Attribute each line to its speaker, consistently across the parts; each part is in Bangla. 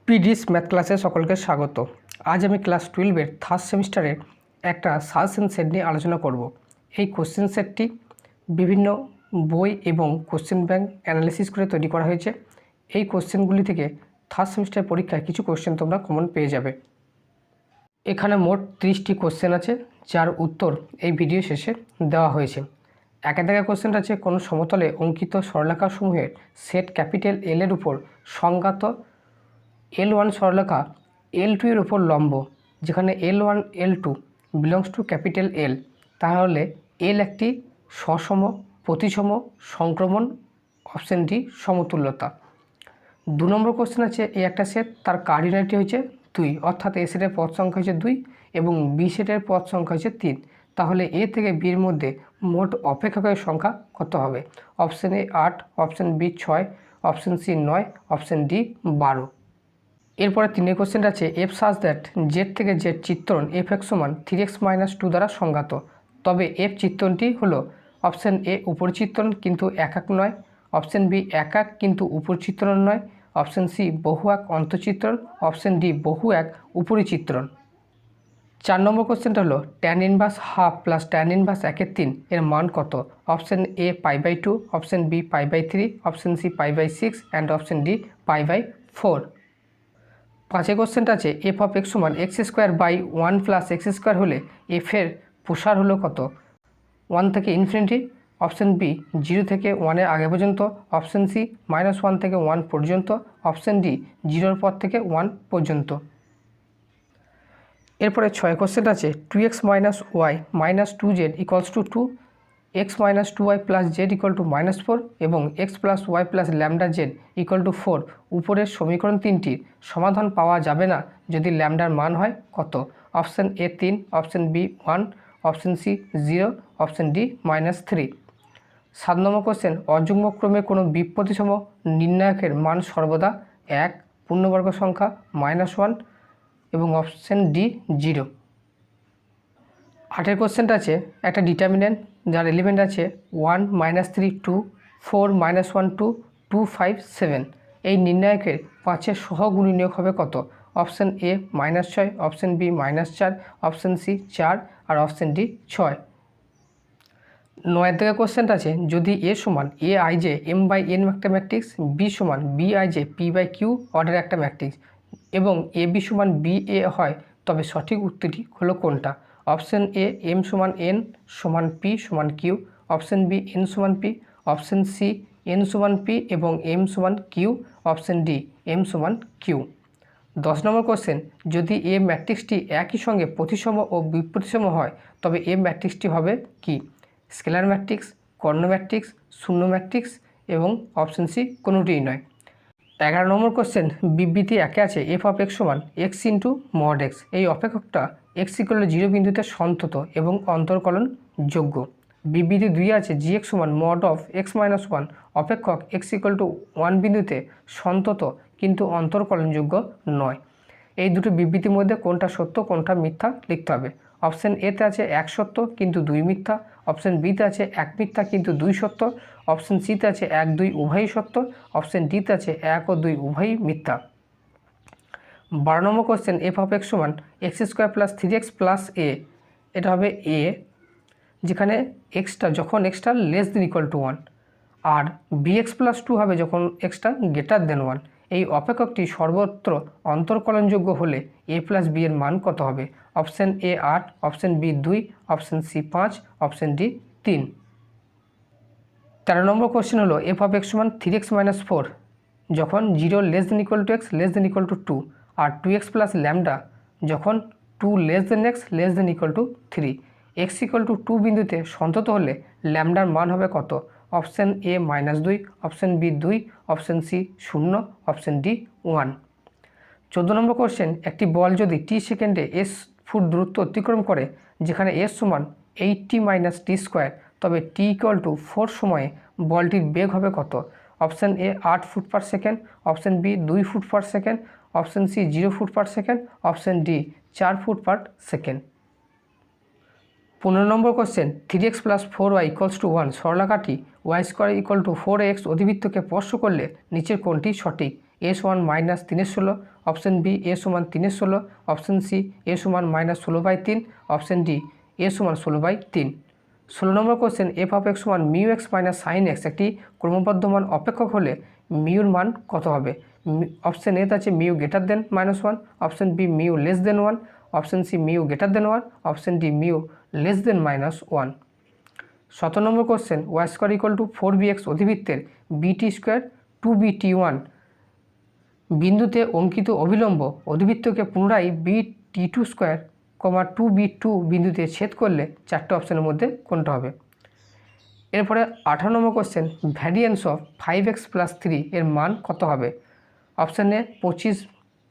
Speaker 1: পিডিস ম্যাথ ক্লাসে সকলকে স্বাগত। আজ আমি ক্লাস 12-এর থার্ড সেমিস্টারের একটা সাজেশন সেট নিয়ে আলোচনা করব। এই কোশ্চেন সেটটি বিভিন্ন বই এবং কোশ্চেন ব্যাংক অ্যানালিসিস করে তৈরি করা হয়েছে। এই কোশ্চেনগুলি থেকে থার্ড সেমিস্টার পরীক্ষায় কিছু কোশ্চেন তোমরা কমন পেয়ে যাবে। এখানে মোট 30টি কোশ্চেন আছে, যার উত্তর এই ভিডিও শেষে দেওয়া হয়েছে। একে দেখা কোশ্চেনটা আছে, কোনো সমতলে অঙ্কিত সরলরেখাসমূহের সেট ক্যাপিটাল এল এর উপর সংজ্ঞাত L1 সরলরেখা L2 এর উপর লম্ব, যেখানে L1 L2 belongs to capital এল, তাহলে এল একটি সসম প্রতিসম সংক্রমণ, অপশন ডি সমতুল্যতা। 2 নম্বর কোশ্চেন আছে, এ একটা সেট, তার কার্ডিনালিটি হচ্ছে 2, অর্থাৎ এ সেটের পদ সংখ্যা হচ্ছে 2 এবং বি সেটের পদ সংখ্যা হচ্ছে 3, তাহলে এ থেকে বির মধ্যে মোট অপেক্ষকের সংখ্যা কত হবে? Option A 8, option B 6, option C 9, option D 12। এরপরে 3 কোশ্চেনটা আছে, এফ সাজ দ্যাট জেড থেকে জেড চিত্রণ এফ এক্স সমান 3x - 2 দ্বারা সংজ্ঞাত, তবে এফ চিত্রণটি হলো অপশন এ উপরিচিত্রণ কিন্তু একাক নয়, অপশন বি একাক কিন্তু উপরিচিত্রণ নয়, অপশন সি বহু এক অন্তঃচিত্রণ, অপশন ডি বহু এক উপরিচিত্রণ। 4 নম্বর কোশ্চেনটা হলো, tan inverse half plus tan inverse 1/3 এর মান কত? Option A π/2, option B π/3, option C π/6 and option D π/4। 5 কোশ্চেনটা আছে, এফ অফ এক্স সমান x²/1 + x² হলে এফ এর প্রসার হলো কত? 1 থেকে ইনফিনিটি, অপশন বি 0 থেকে 1-এর আগে পর্যন্ত, অপশন সি -1 থেকে 1 পর্যন্ত, অপশন ডি 0-এর পর থেকে 1 পর্যন্ত। এরপরে 6 কোশ্চেনটা আছে, 2x - y - 2z = 2, x - 2y + z = -4 এবং x + y + λz = 4 উপরের সমীকরণ তিনটির সমাধান পাওয়া যাবে না যদি ল্যামডার মান হয় কত? Option A 3, option B 1, option C 0, option D -3। 7 নম্বর কোশ্চেন, অযুগ্মক্রমে কোনো বিপ্রতিসম নির্ণায়কের মান সর্বদা 1, পূর্ণবর্গ সংখ্যা -1 এবং অপশন ডি 0। 8 কোশ্চেনটা আছে, একটা ডিটারমিনেন্ট যার এলিমেন্ট আছে 1 - 3 2, 4 - 1 2, 2 5 7, এই নির্ণায়কের 5-এর সহগুণনীয়ক হবে কত? Option A -6, option B -4, option C 4 আর অপশন ডি 6। 9 থেকে কোশ্চেনটা আছে, যদি এ সমান এ আই জে m/n একটা ম্যাট্রিক্স, বি সমান B I J p/q order একটা ম্যাট্রিক্স এবং এ বি সমান বি এ হয়, তবে সঠিক উত্তরটি হলো কোনটা? অপশন এ m সমান n সমান p সমান q, অপশন বি n সমান p, অপশন সি n সমান p এবং m সমান q, অপশন ডি m সমান q। 10 নম্বর কোশ্চেন, যদি এ ম্যাট্রিক্সটি একই সঙ্গে প্রতিসম ও বিপ্রতিসম হয়, তবে এ ম্যাট্রিক্সটি হবে কি? স্কেলার ম্যাট্রিক্স, কর্ণ ম্যাট্রিক্স, শূন্য ম্যাট্রিক্স এবং অপশন সি কোনোটিই নয়। 11 নম্বর কোশ্চেন, বিবৃতি 1-এ আছে এফ অফ এক্স সমান x × mod x, এই অপেক্ষকটা x = 0 বিন্দুতে সন্তত এবং অন্তর্কলন যোগ্য। বিবৃতি 2-এ আছে gx সমান mod of x - 1, অপেক্ষক x = 1 বিন্দুতে সন্তত কিন্তু অন্তর্কলনযোগ্য নয়। এই দুটো বিবৃতির মধ্যে কোনটা সত্য কোনটা মিথ্যা লিখতে হবে। অপশন এতে আছে 1 সত্য কিন্তু 2 মিথ্যা, অপশন বিতে আছে 1 মিথ্যা কিন্তু 2 সত্য, অপশন সিতে আছে 1 2 উভয়ই সত্য, অপশন ডিতে আছে 1 ও 2 উভয়ই মিথ্যা। 12 নম্বর কোশ্চেন, এফ অফ এক্স সমান x² + 3x + a, এটা হবে a, যেখানে এক্সটা যখন এক্সটা <= 1 আর bx + 2 হবে যখন এক্সটা <1। এই অপেক্ষকটি সর্বত্র অন্তর্কলনযোগ্য হলে a + b এর মান কত হবে? Option A 8, option B 2, option C 5, option D 3। 13 নম্বর কোশ্চেন হলো, এফ অফ এক্স সমান 3x - 4 যখন 0 <= x <= 2 আর 2x + ল্যামডা যখন 2 x <= 3, x = 2 বিন্দুতে সন্তত হলে ল্যামডার মান হবে কত? Option A -2, option B 2, option C 0, option D 1। 14 নম্বর কোশ্চেন, একটি বল যদি t সেকেন্ডে s ফুট দূরত্ব অতিক্রম করে, যেখানে s সমান 8t - t², তবে t = 4 সময়ে বলটির বেগ হবে কত? Option A 8 foot per second, option B 2 foot per second, option C 0 foot per second, option D 4 foot per second. 15 নম্বর কোশ্চেন, 3x + 4y = 1 সরলরেখাটি y² = 4x অধিবৃত্তকে স্পর্শ করলে নিচের কোনটি সঠিক? এ সমান মাইনাস 3/16, অপশন বি এ সমান 3/16, অপশন সি এ সমান মাইনাস 16/3, অপশন ডি এ সমান 16/3। 16 নম্বর কোশ্চেন এফ অফ এক্স সমান mu x minus sine x একটি ক্রমবর্ধমান অপেক্ষক হলে মিউর মান কত হবে? অপশন এতে আছে mu greater than -1, option B mu less than 1, option C mu greater than 1, option D mu less than -1। 17 নম্বর question Y square equal to 4bx অধিবৃত্তের বিটি স্কোয়ার 2bt1 বিন্দুতে অঙ্কিত অভিলম্ব অধিবৃত্তকে পুনরায় bt2 স্কোয়ার, 2b2 বিন্দুতে ছেদ করলে চারটে অপশানের মধ্যে কোনটা হবে? এরপরে 18 নম্বর কোশ্চেন ভ্যারিয়েন্স অফ 5x + 3 এর মান কত হবে? Option A 25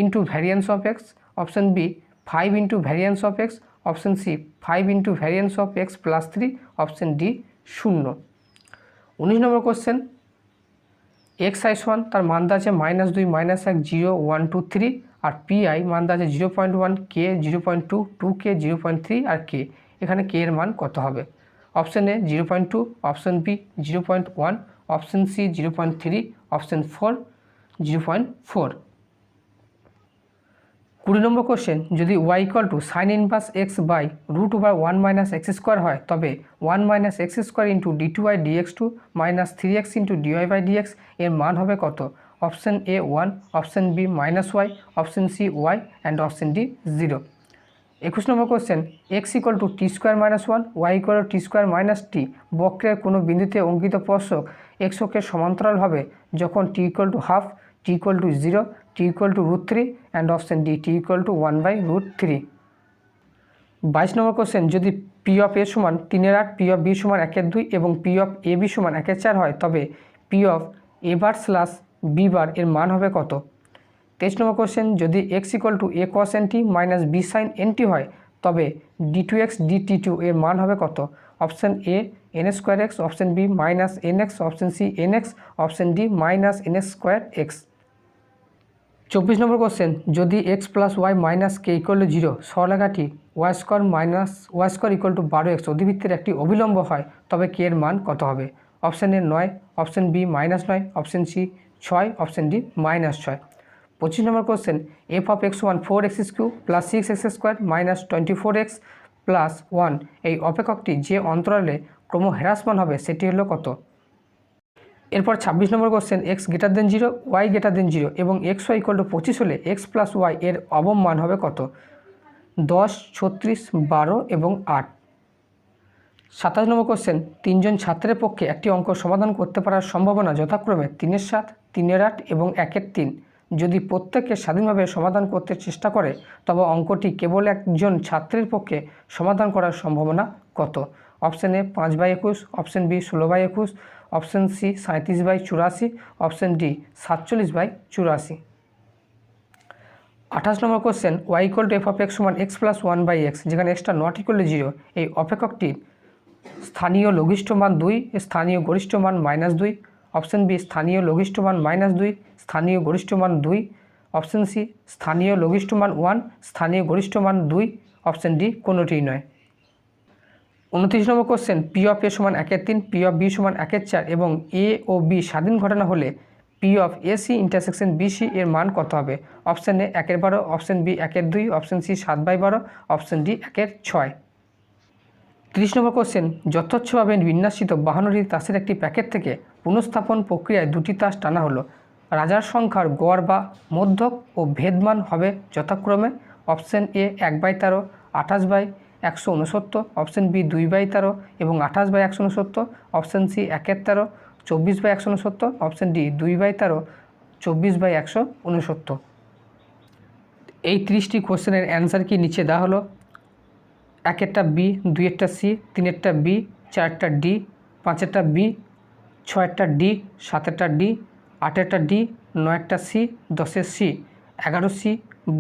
Speaker 1: into variance of X, option B 5 into variance of X, option C 5 into variance of X + 3, option D 0। 19 নম্বর কোশ্চেন xi সমান তার মান আছে -2 -1 0 1 2 3 আর pi মান আছে 0.1 k 0.2 2k 0.3 আর k। এখানে k এর মান কত হবে? Option A 0.2, option B 0.1, option C 0.3, option 4 0.4। 20 নম্বর কোশ্চেন যদি y equal to sine inverse X by √1 - x² হয় তবে 1 - x² into d2y dx2 minus 3x into dy/dx এর মান হবে কত? Option A 1, option B -y, option C y and option D 0। 21 নম্বর question x equal to t² - 1, y equal to t² - t বক্রের কোনো বিন্দুতে অঙ্কিত স্পর্শক x অক্ষের সমান্তরাল হবে যখন t equal to half, t equal to 0, t equal to √3 and option D t equal to 1/√3। 22 number question যদি পি অফ এ সমান 3/8, পি অফ বি সমান 1/2 এবং পি অফ এ বি সমান 1/4 হয় তবে P of A bar slash B bar এর মান হবে কত? 23 নম্বর কোশ্চেন যদি x equal to a cos nt minus b sin nt হয় তবে d2x dt2 এর মান হবে কত? Option A n²x, option B -nx, option C nx, option D -nx²x। 24 নম্বর কোশ্চেন যদি x + y - k = 0 সরলরেখাটি y² ইকুয়াল টু 12x অধিবৃত্তের একটি অভিলম্ব হয় তবে k এর মান কত হবে? Option A 9, option B -9, option C 6, option D -6। 25 নম্বর কোশ্চেন এফ অফ এক্স সমান 4x³ + 6x² - 24x + 1 এই অপেক্ষকটি যে অন্তরালে ক্রম হ্রাসমান হবে সেটি হলো কত? এরপর 26 নম্বর question x greater than 0, y greater than 0 এবং xy ইকুয়াল টু 25 হলে x + y এর অবম মান হবে কত? 10, 36, 12 এবং 8। 27 নম্বর কোশ্চেন 3 জন ছাত্রের পক্ষে একটি অঙ্ক সমাধান করতে পারার সম্ভাবনা যথাক্রমে 3/7, 3/8 এবং 1/3। যদি প্রত্যেকে স্বাধীনভাবে সমাধান করতে চেষ্টা করে তবে অঙ্কটি কেবল একজন ছাত্রের পক্ষে সমাধান করার সম্ভাবনা কত? Option A 5/21, option B 16/21, option C 37/84, option D 47/84। 28 নম্বর question y equal to F of X সমান x + 1/x যেখানে এক্সটা নট ইকুয়াল টু 0 এই অপেক্ষকটির স্থানীয় লঘিষ্ঠ মান 2, স্থানীয় গরিষ্ঠ মান -2, অপশান বি স্থানীয় লঘিষ্ঠ মান -2, স্থানীয় গরিষ্ঠ মান 2, অপশান সি স্থানীয় লঘিষ্ঠ মান 1, স্থানীয় গরিষ্ঠ মান 2, অপশান ডি কোনোটিই নয়। 29 নম্বর কোশ্চেন পি অফ এ সমান 1/3, পি অফ বি সমান 1/4 এবং এ ও বি স্বাধীন ঘটনা হলে P of AC intersection BC এর মান কত হবে? Option A 1/12, option B 1/2, option C 7/12, option D 1/6। 30 নম্বর কোশ্চেন যথেচ্ছভাবে বিন্যাসিত 52টি তাসের একটি প্যাকেট থেকে পুনঃস্থাপন প্রক্রিয়ায় 2টি তাস টানা হলো। রাজার সংখ্যার গড় বা মধ্যক ও ভেদমান হবে যথাক্রমে অপশান এ 1/13, 28/169, অপশান বি 2/13 এবং 28/169, অপশান সি 1/13, 24/169, অপশান ডি 2/13, 24/169। এই 30টি কোশ্চেনের অ্যান্সার কি নিচে দেওয়া হলো। 1-টা বি, 2-টা সি, 3-টা বি, 4-টা ডি, 5-টা বি, 6-টা ডি, 7-টা ডি, 8-টা ডি, 9-টা সি, 10-এ C, 11 C,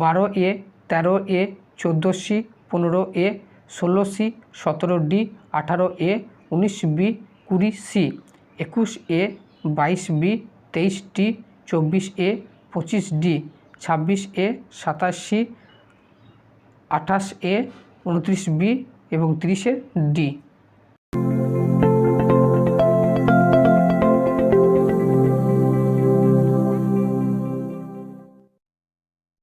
Speaker 1: 12 A, 13 A, 14 C, 15 A, 16 C, 17 D, 18 A, 19 B, 20 C, 21 A, 22 B, 23 D, 24 A, 25 D, 26 A, 27 C, 28 A, 29 B এবং 30 ডি।